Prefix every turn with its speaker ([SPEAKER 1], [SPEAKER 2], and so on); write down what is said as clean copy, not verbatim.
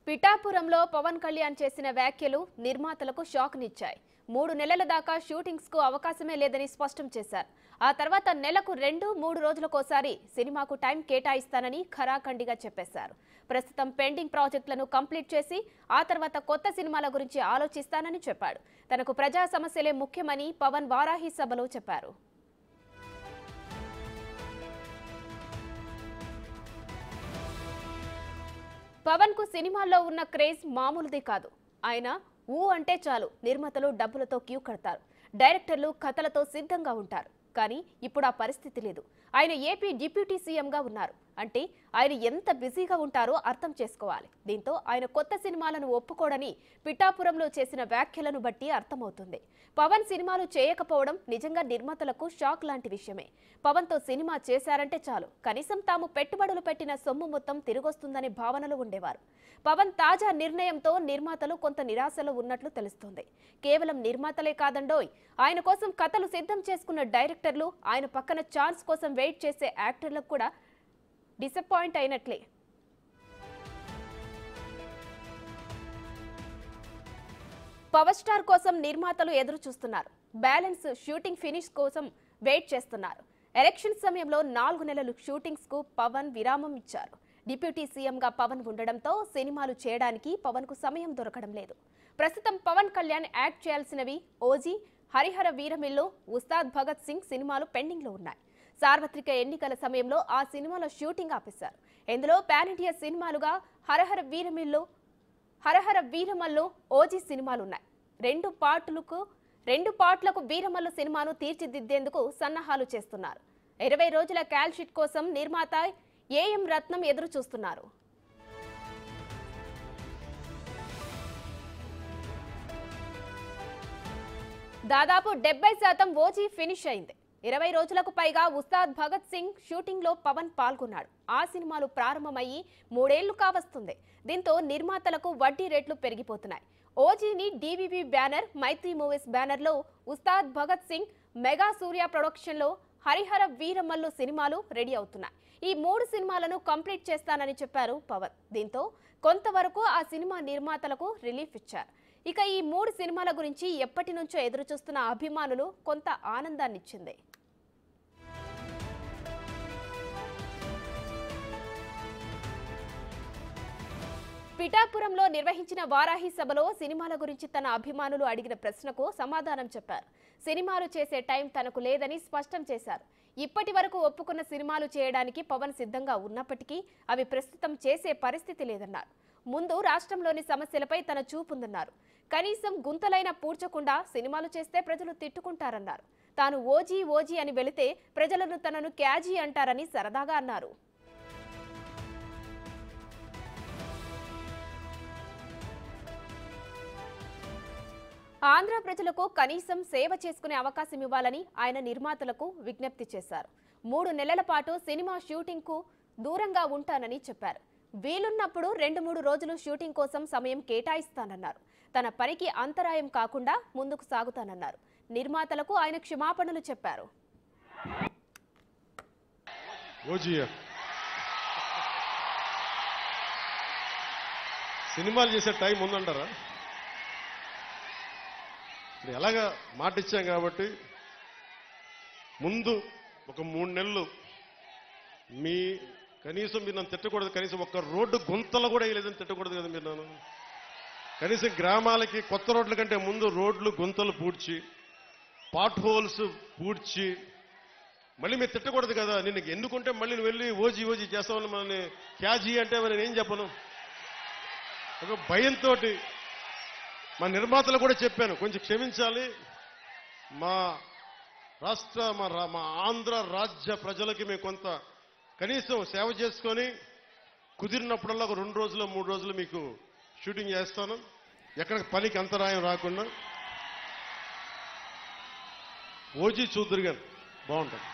[SPEAKER 1] పిఠాపురంలో పవన్ కళ్యాణ్ చేసిన వ్యాఖ్యలు నిర్మాతలకు షాక్నిచ్చాయి. 3 నెలల దాకా షూటింగ్స్ కు అవకాశమే లేదని స్పష్టం చేశారు. ఆ తర్వాత నెలకు 2-3 రోజులకోసారి సినిమాకు టైం కేటాయిస్తానని ఖరాఖండిగా చెప్పేశారు. ప్రస్తుతం పెండింగ్ ప్రాజెక్టులను కంప్లీట్ చేసి ఆ తర్వాత కొత్త సినిమాల గురించి ఆలోచిస్తానని చెప్పాడు. తనకు ప్రజా సమస్యలే ముఖ్యమని పవన్ వారాహి సభలో చెప్పారు. పవన్ కు సినిమాల్లో ఉన్న క్రేజ్ మామూలుది కాదు. ఆయన ఊ అంటే చాలు నిర్మాతలు డబ్బులతో క్యూ కడతారు, డైరెక్టర్లు కథలతో సిద్ధంగా ఉంటారు. కానీ ఇప్పుడు ఆ పరిస్థితి లేదు. ఆయన ఏపీ డిప్యూటీ సీఎంగా ఉన్నారు అంటే ఆయన ఎంత బిజీగా ఉంటారో అర్థం చేసుకోవాలి. దీంతో ఆయన కొత్త సినిమాలను ఒప్పుకోడని పిఠాపురంలో చేసిన వ్యాఖ్యలను బట్టి అర్థమవుతుంది. పవన్ సినిమాలు చేయకపోవడం నిజంగా నిర్మాతలకు షాక్ లాంటి విషయమే. పవన్తో సినిమా చేశారంటే చాలు కనీసం తాము పెట్టుబడులు పెట్టిన సొమ్ము మొత్తం తిరిగొస్తుందనే భావనలు ఉండేవారు. పవన్ తాజా నిర్ణయంతో నిర్మాతలు కొంత నిరాశలో ఉన్నట్లు తెలుస్తోంది. కేవలం నిర్మాతలే కాదండోయ్, ఆయన కోసం కథలు సిద్ధం చేసుకున్న డైరెక్టర్లు, ఆయన పక్కన ఛాన్స్ కోసం వెయిట్ చేసే యాక్టర్లకు కూడా డిసప్పాయింట్ అయినట్లే. పవర్ స్టార్ కోసం నిర్మాతలు ఎదురు చూస్తున్నారు. బ్యాలెన్స్ షూటింగ్ ఫినిష్ కోసం వెయిట్ చేస్తున్నారు. ఎలక్షన్ సమయంలో 4 నెలలు షూటింగ్స్ కు పవన్ విరామం ఇచ్చారు. డిప్యూటీ సీఎంగా పవన్ ఉండడంతో సినిమాలు చేయడానికి పవన్ కు సమయం దొరకడం లేదు. ప్రస్తుతం పవన్ కళ్యాణ్ యాక్ట్ చేయాల్సినవి ఓజీ, హరిహర వీరమిల్లు, ఉస్తాద్ భగత్ సింగ్ సినిమాలు పెండింగ్ లో ఉన్నాయి. సార్వత్రిక ఎన్నికల సమయంలో ఆ సినిమాల షూటింగ్ ఆపేశారు. ఇందులో పాన్ ఇండియా సినిమాలుగా హరహర వీరమల్లు, ఓజీ సినిమాలున్నాయి. రెండు పార్ట్లకు వీరమల్లు సినిమాను తీర్చిదిద్దేందుకు సన్నాహాలు చేస్తున్నారు. 20 రోజుల కాల్ షీట్ కోసం నిర్మాత ఏఎం రత్నం ఎదురు చూస్తున్నారు. దాదాపు 70% ఓజీ ఫినిష్ అయింది. 20 రోజులకు పైగా ఉస్తాద్ భగత్ సింగ్ షూటింగ్ లో పవన్ పాల్గొన్నాడు. ఆ సినిమాలు ప్రారంభమయ్యి 3 ఏళ్లు కావస్తుంది. దీంతో నిర్మాతలకు వడ్డీ రేట్లు పెరిగిపోతున్నాయి. ఓజీని డివివి బ్యానర్, మైత్రి మూవీస్ బ్యానర్ లో ఉస్తాద్ భగత్ సింగ్, మెగా సూర్య ప్రొడక్షన్ లో హరిహర వీరమల్లు సినిమాలు రెడీ అవుతున్నాయి. ఈ 3 సినిమాలను కంప్లీట్ చేస్తానని చెప్పారు పవన్. దీంతో కొంతవరకు ఆ సినిమా నిర్మాతలకు రిలీఫ్ ఇచ్చారు. ఇక ఈ 3 సినిమాల గురించి ఎప్పటి నుంచో ఎదురు చూస్తున్న అభిమానులు కొంత ఆనందాన్నిచ్చింది. పిఠాపురంలో నిర్వహించిన వారాహి సభలో సినిమాల గురించి తన అభిమానులు అడిగిన ప్రశ్నకు సమాధానం చెప్పారు. సినిమాలు చేసే టైం తనకు లేదని స్పష్టం చేశారు. ఇప్పటి వరకు ఒప్పుకున్న సినిమాలు చేయడానికి పవన్ సిద్ధంగా ఉన్నప్పటికీ అవి ప్రస్తుతం చేసే పరిస్థితి లేదన్నారు. ముందు రాష్ట్రంలోని సమస్యలపై తన చూపుందన్నారు. కనీసం గుంతలైన పూడ్చకుండా సినిమాలు చేస్తే ప్రజలు తిట్టుకుంటారన్నారు. తాను ఓజీ అని వెళితే ప్రజలను తనను క్యాజీ అంటారని సరదాగా అన్నారు. ఆంధ్ర ప్రజలకు కనీసం సేవ చేసుకునే అవకాశం ఇవ్వాలని ఆయన నిర్మాతలకు విజ్ఞప్తి చేశారు. 3 నెలల పాటు సినిమా షూటింగ్ కు దూరంగా ఉంటానని చెప్పారు. వీలున్నప్పుడు 2-3 రోజులు షూటింగ్ కోసం సమయం కేటాయిస్తానన్నారు. తన పనికి అంతరాయం కాకుండా ముందుకు సాగుతానన్నారు. నిర్మాతలకు ఆయన క్షమాపణలు చెప్పారు.
[SPEAKER 2] సినిమాలు చేసే టైం ఉందంటారా? ఎలాగా మాట ఇచ్చాం కాబట్టి ముందు ఒక 3 నెలలు మీ కనీసం మీరు నన్ను తిట్టకూడదు. కనీసం ఒక్క రోడ్డు గుంతలు కూడా వేయలేదని తిట్టకూడదు కదా మీరు. నన్ను కనీసం గ్రామాలకి కొత్త రోడ్ల కంటే ముందు రోడ్లు గుంతలు పూడ్చి, పాట్ హోల్స్ పూడ్చి మళ్ళీ మీరు తిట్టకూడదు కదా. నేను ఎందుకుంటే మళ్ళీ నువ్వు వెళ్ళి ఓజీ చేస్తామని మనల్ని క్యాజీ అంటే నేను ఏం చెప్పను. ఒక భయంతో మా నిర్మాతలు కూడా చెప్పాను, కొంచెం క్షమించాలి. మా రాష్ట్ర మా ఆంధ్ర రాజ్య ప్రజలకి మేము కొంత కనీసం సేవ చేసుకొని కుదిరినప్పుడల్లా ఒక 2 రోజులు 3 రోజులు మీకు షూటింగ్ చేస్తాను, ఎక్కడ పనికి అంతరాయం రాకుండా. ఓజీ చూద్దురు గారు బాగుంటుంది.